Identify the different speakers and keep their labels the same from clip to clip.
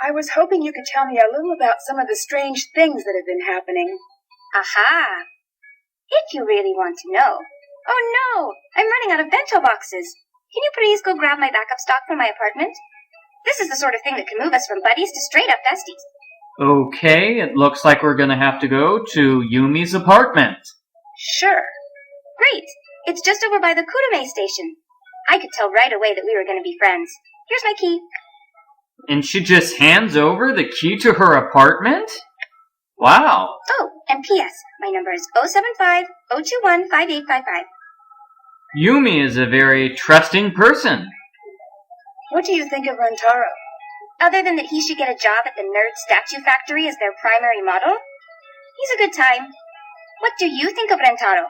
Speaker 1: I was hoping you could tell me a little about some of the strange things that have been happening.
Speaker 2: Aha! If you really want to know. Oh no! I'm running out of bento boxes. Can you please go grab my backup stock from my apartment? This is the sort of thing that can move us from buddies to straight-up besties.
Speaker 3: Okay, it looks like we're gonna have to go to Yumi's apartment.
Speaker 1: Sure.
Speaker 2: Great! It's just over by the Kurume station. I could tell right away that we were going to be friends. Here's my key.
Speaker 3: And she just hands over the key to her apartment? Wow.
Speaker 2: Oh, and P.S. My number is 075-021-5855.
Speaker 3: Yumi is a very trusting person.
Speaker 1: What do you think of Rentaro?
Speaker 2: Other than that he should get a job at the Nerd Statue Factory as their primary model, he's a good time. What do you think of Rentaro?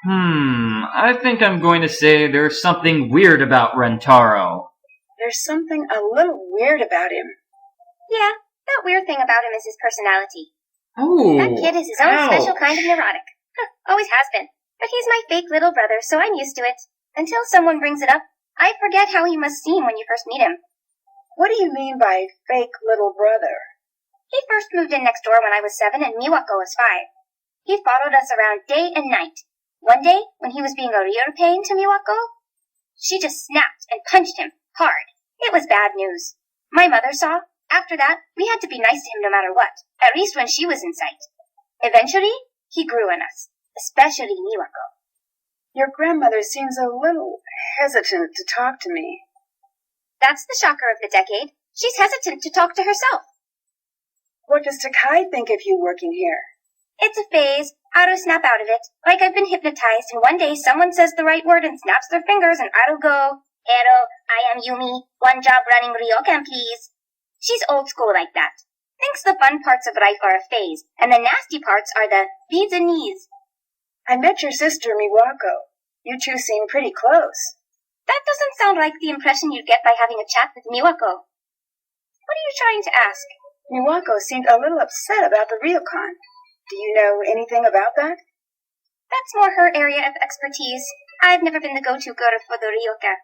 Speaker 3: I think I'm going to say there's something weird about Rentaro.
Speaker 1: There's something a little weird about him.
Speaker 2: Yeah, that weird thing about him is his personality.
Speaker 3: Oh,
Speaker 2: that kid is his own special kind of neurotic. Always has been. But he's my fake little brother, so I'm used to it. Until someone brings it up, I forget how he must seem when you first meet him.
Speaker 1: What do you mean by fake little brother?
Speaker 2: He first moved in next door when I was 7 and Miwako was 5. He followed us around day and night. One day, when he was being a real pain to Miwako, she just snapped and punched him hard. It was bad news. My mother saw. After that, we had to be nice to him no matter what, at least when she was in sight. Eventually, he grew on us, especially Miwako.
Speaker 1: Your grandmother seems a little hesitant to talk to me.
Speaker 2: That's the shocker of the decade. She's hesitant to talk to herself.
Speaker 1: What does Takai think of you working here?
Speaker 2: It's a phase. I'll snap out of it. Like I've been hypnotized, and one day someone says the right word and snaps their fingers, and I'll go, "Hello, I am Yumi. One job running ryokan, please." She's old school like that. Thinks the fun parts of life are a phase, and the nasty parts are the beads and knees.
Speaker 1: I met your sister, Miwako. You two seem pretty close.
Speaker 2: That doesn't sound like the impression you'd get by having a chat with Miwako. What are you trying to ask?
Speaker 1: Miwako seemed a little upset about the ryokan. Do you know anything about that?
Speaker 2: That's more her area of expertise. I've never been the go-to girl for the ryokan.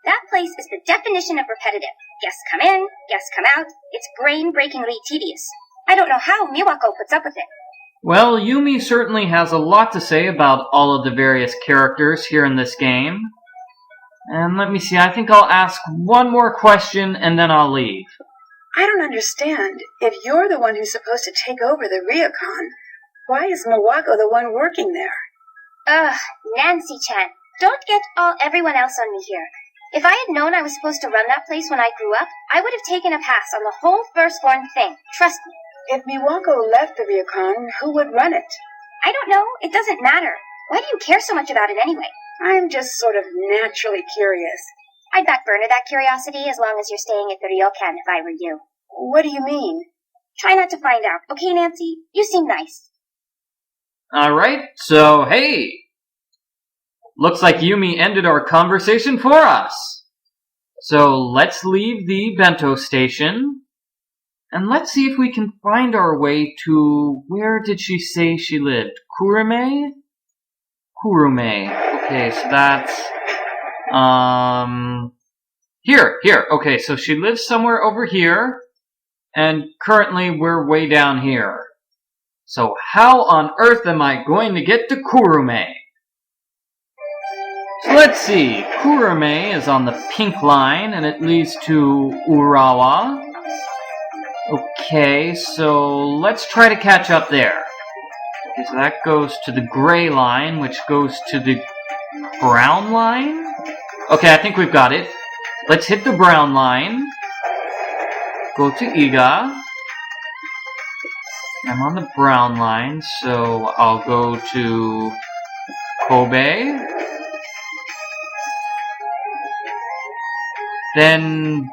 Speaker 2: That place is the definition of repetitive. Guests come in, guests come out. It's brain-breakingly tedious. I don't know how Miwako puts up with it.
Speaker 3: Well, Yumi certainly has a lot to say about all of the various characters here in this game. And let me see, I think I'll ask one more question and then I'll leave.
Speaker 1: I don't understand. If you're the one who's supposed to take over the ryokan, why is Miwako the one working there?
Speaker 2: Ugh, Nancy-chan, don't get everyone else on me here. If I had known I was supposed to run that place when I grew up, I would have taken a pass on the whole firstborn thing. Trust me.
Speaker 1: If Miwako left the ryokan, who would run it?
Speaker 2: I don't know. It doesn't matter. Why do you care so much about it anyway?
Speaker 1: I'm just sort of naturally curious.
Speaker 2: I'd back burner that curiosity as long as you're staying at the ryokan if I were you.
Speaker 1: What do you mean?
Speaker 2: Try not to find out, okay, Nancy? You seem nice.
Speaker 3: Alright, so hey! Looks like Yumi ended our conversation for us. So let's leave the bento station. And let's see if we can find our way to... Where did she say she lived? Kurume? Kurume. Okay, so that's... Here. Okay, so she lives somewhere over here. And currently we're way down here. So how on earth am I going to get to Kurume? So let's see. Kurume is on the pink line and it leads to Urawa. Okay, so let's try to catch up there. Okay, so that goes to the gray line, which goes to the brown line. Okay, I think we've got it. Let's hit the brown line. Go to Iga. I'm on the brown line, so I'll go to Kobe. Then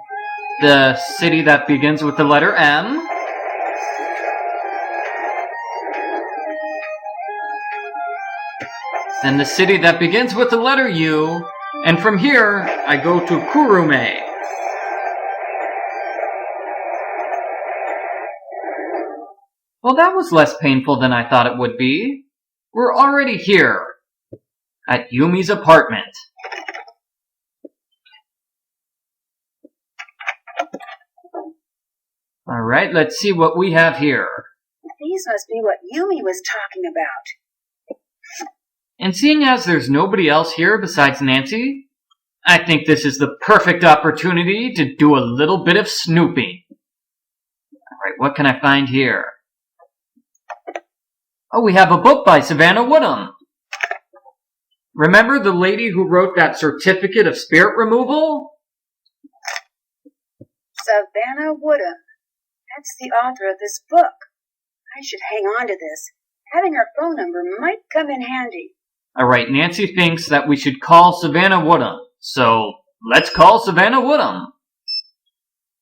Speaker 3: the city that begins with the letter M. Then the city that begins with the letter U. And from here, I go to Kurume. Well, that was less painful than I thought it would be. We're already here, at Yumi's apartment. Alright, let's see what we have here.
Speaker 1: These must be what Yumi was talking about.
Speaker 3: And seeing as there's nobody else here besides Nancy, I think this is the perfect opportunity to do a little bit of snooping. Alright, what can I find here? Oh, we have a book by Savannah Woodham. Remember the lady who wrote that certificate of spirit removal?
Speaker 1: Savannah Woodham. That's the author of this book. I should hang on to this. Having her phone number might come in handy.
Speaker 3: Alright, Nancy thinks that we should call Savannah Woodham. So, let's call Savannah Woodham.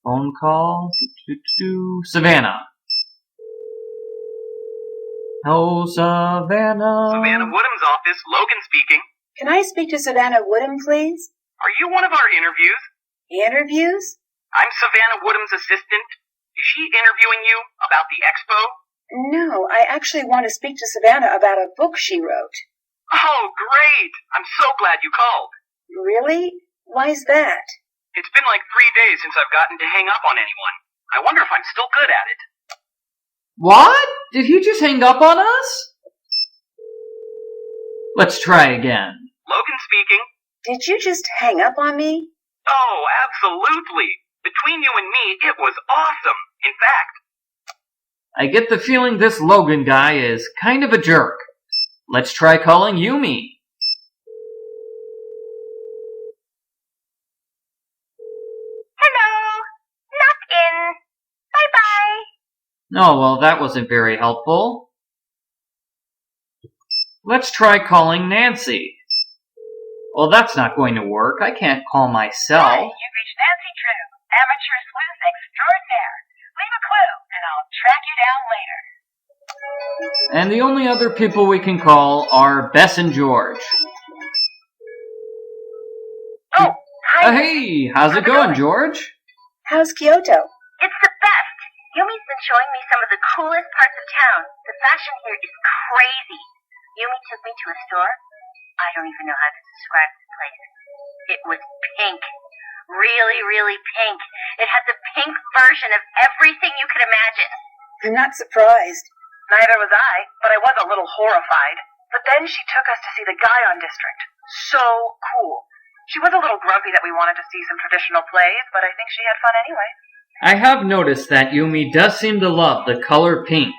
Speaker 3: Phone call. Savannah. Oh, Savannah.
Speaker 4: Savannah Woodham's office, Logan speaking.
Speaker 1: Can I speak to Savannah Woodham, please?
Speaker 4: Are you one of our interviews?
Speaker 1: Interviews?
Speaker 4: I'm Savannah Woodham's assistant. Is she interviewing you about the expo?
Speaker 1: No, I actually want to speak to Savannah about a book she wrote.
Speaker 4: Oh, great! I'm so glad you called.
Speaker 1: Really? Why's that?
Speaker 4: It's been like 3 days since I've gotten to hang up on anyone. I wonder if I'm still good at it.
Speaker 3: What? Did you just hang up on us? Let's try again.
Speaker 4: Logan speaking.
Speaker 1: Did you just hang up on me?
Speaker 4: Oh, absolutely. Between you and me, it was awesome. In fact,
Speaker 3: I get the feeling this Logan guy is kind of a jerk. Let's try calling Yumi.
Speaker 2: Hello. Not in. Bye-bye.
Speaker 3: Oh, well, that wasn't very helpful. Let's try calling Nancy. Well, that's not going to work. I can't call myself.
Speaker 5: Hi, you've reached Nancy Drew, amateur sleuth extraordinaire. Leave a clue, and I'll track you down later.
Speaker 3: And the only other people we can call are Bess and George.
Speaker 5: Oh, hi.
Speaker 3: Hey, how's it going, George?
Speaker 1: How's Kyoto?
Speaker 2: It's the best. Yumi's been showing me some of the coolest parts of town. The fashion here is crazy. Yumi took me to a store. I don't even know how to describe this place. It was pink. Really, really pink. It had the pink version of everything you could imagine.
Speaker 1: I'm not surprised.
Speaker 5: Neither was I, but I was a little horrified. But then she took us to see the Guion District. So cool. She was a little grumpy that we wanted to see some traditional plays, but I think she had fun anyway.
Speaker 3: I have noticed that Yumi does seem to love the color pink.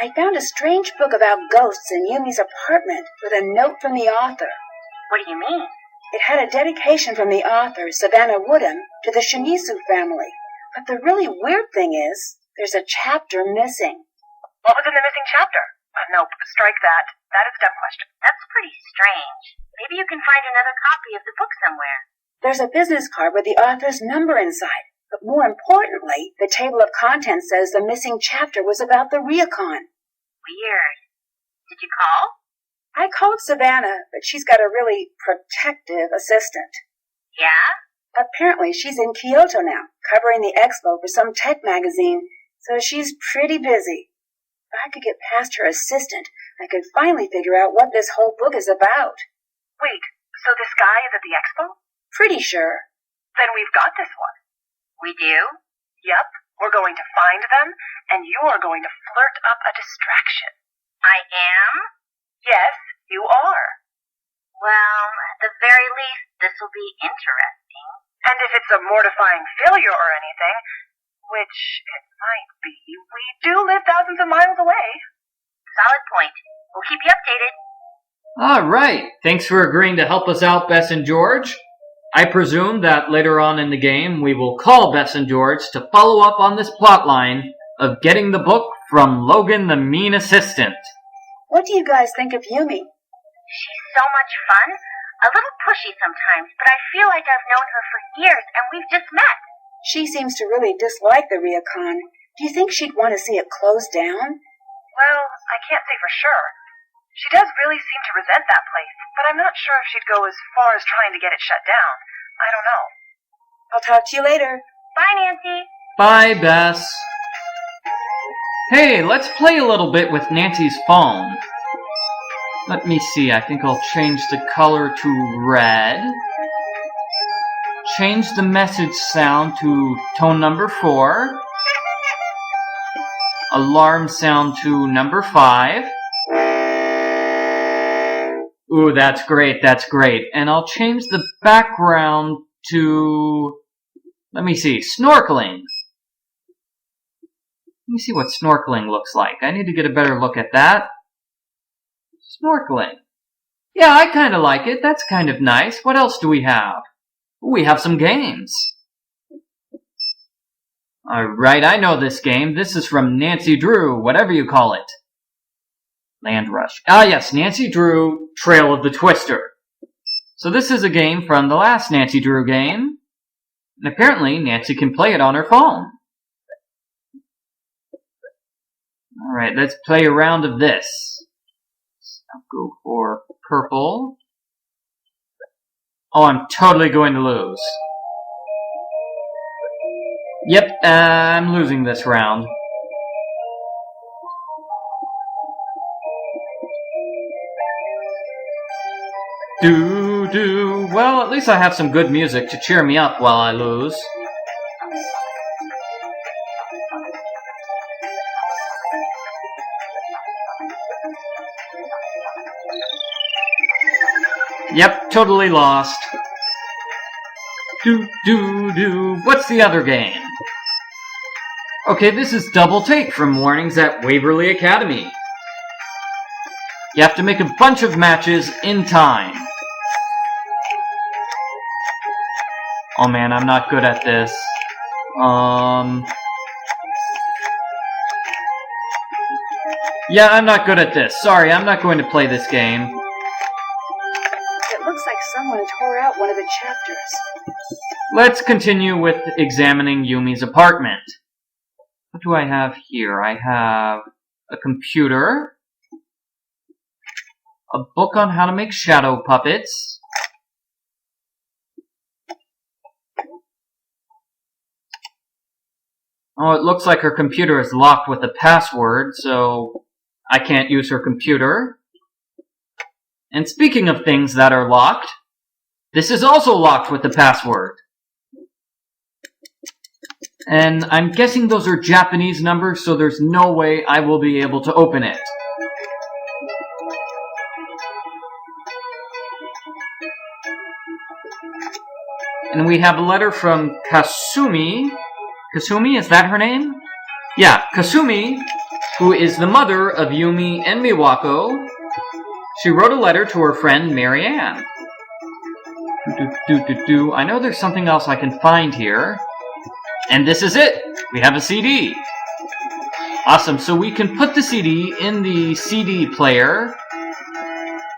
Speaker 1: I found a strange book about ghosts in Yumi's apartment with a note from the author.
Speaker 2: What do you mean?
Speaker 1: It had a dedication from the author, Savannah Woodham, to the Shimizu family. But the really weird thing is, there's a chapter missing.
Speaker 5: What was in the missing chapter? Nope, strike that. That is a dumb question.
Speaker 2: That's pretty strange. Maybe you can find another copy of the book somewhere.
Speaker 1: There's a business card with the author's number inside. But more importantly, the table of contents says the missing chapter was about the ryokan.
Speaker 2: Weird. Did you call?
Speaker 1: I called Savannah, but she's got a really protective assistant.
Speaker 2: Yeah?
Speaker 1: Apparently she's in Kyoto now, covering the expo for some tech magazine, so she's pretty busy. If I could get past her assistant, I could finally figure out what this whole book is about.
Speaker 5: Wait, so this guy is at the expo?
Speaker 1: Pretty sure.
Speaker 5: Then we've got this one.
Speaker 2: We do?
Speaker 5: Yep, we're going to find them, and you're going to flirt up a distraction.
Speaker 2: I am?
Speaker 5: Yes, you are.
Speaker 2: Well, at the very least, this will be interesting.
Speaker 5: And if it's a mortifying failure or anything, which it might be, we do live thousands of miles away.
Speaker 2: Solid point. We'll keep you updated.
Speaker 3: Alright, thanks for agreeing to help us out, Bess and George. I presume that later on in the game we will call Bess and George to follow up on this plotline of getting the book from Logan the mean assistant.
Speaker 1: What do you guys think of Yumi?
Speaker 2: She's so much fun. A little pushy sometimes, but I feel like I've known her for years and we've just met.
Speaker 1: She seems to really dislike the ryokan. Do you think she'd want to see it closed down?
Speaker 5: Well, I can't say for sure. She does really seem to resent that place, but I'm not sure if she'd go as far as trying to get it shut down. I don't know.
Speaker 1: I'll talk to you later.
Speaker 2: Bye, Nancy.
Speaker 3: Bye, Bess. Hey, let's play a little bit with Nancy's phone. Let me see, I think I'll change the color to red. Change the message sound to tone number 4. alarm sound to number 5. Ooh, that's great, that's great. And I'll change the background to, let me see, snorkeling. Let me see what snorkeling looks like. I need to get a better look at that. Snorkeling. Yeah, I kind of like it. That's kind of nice. What else do we have? We have some games. Alright, I know this game. This is from Nancy Drew, whatever you call it. Land Rush. Ah yes, Nancy Drew, Trail of the Twister. So this is a game from the last Nancy Drew game. And apparently Nancy can play it on her phone. Alright, let's play a round of this. I'll go for purple. Oh, I'm totally going to lose. Yep, I'm losing this round. Well, at least I have some good music to cheer me up while I lose. Yep, totally lost. What's the other game? Okay, this is Double Take from Mornings at Waverly Academy. You have to make a bunch of matches in time. Oh man, I'm not good at this. Yeah, I'm not good at this. Sorry, I'm not going to play this game.
Speaker 1: It looks like someone tore out one of the chapters.
Speaker 3: Let's continue with examining Yumi's apartment. What do I have here? I have a computer, a book on how to make shadow puppets, oh, it looks like her computer is locked with a password, so I can't use her computer. And speaking of things that are locked, this is also locked with a password. And I'm guessing those are Japanese numbers, so there's no way I will be able to open it. And we have a letter from Kasumi. Kasumi, is that her name? Yeah, Kasumi, who is the mother of Yumi and Miwako. She wrote a letter to her friend Marianne. I know there's something else I can find here. And this is it! We have a CD! Awesome, so we can put the CD in the CD player.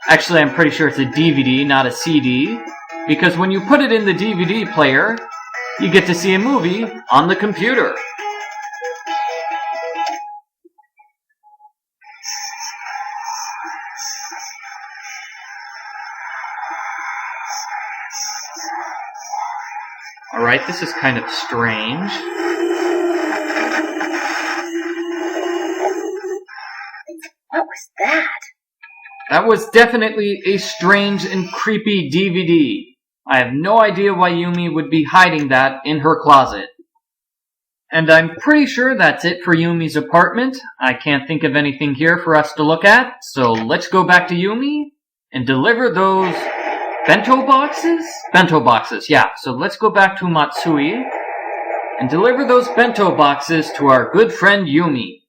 Speaker 3: Actually, I'm pretty sure it's a DVD, not a CD. Because when you put it in the DVD player, you get to see a movie on the computer. Alright, this is kind of strange.
Speaker 1: What was that?
Speaker 3: That was definitely a strange and creepy DVD. I have no idea why Yumi would be hiding that in her closet. And I'm pretty sure that's it for Yumi's apartment. I can't think of anything here for us to look at, so let's go back to Yumi and deliver those bento boxes? Bento boxes, yeah. So let's go back to Matsui and deliver those bento boxes to our good friend Yumi.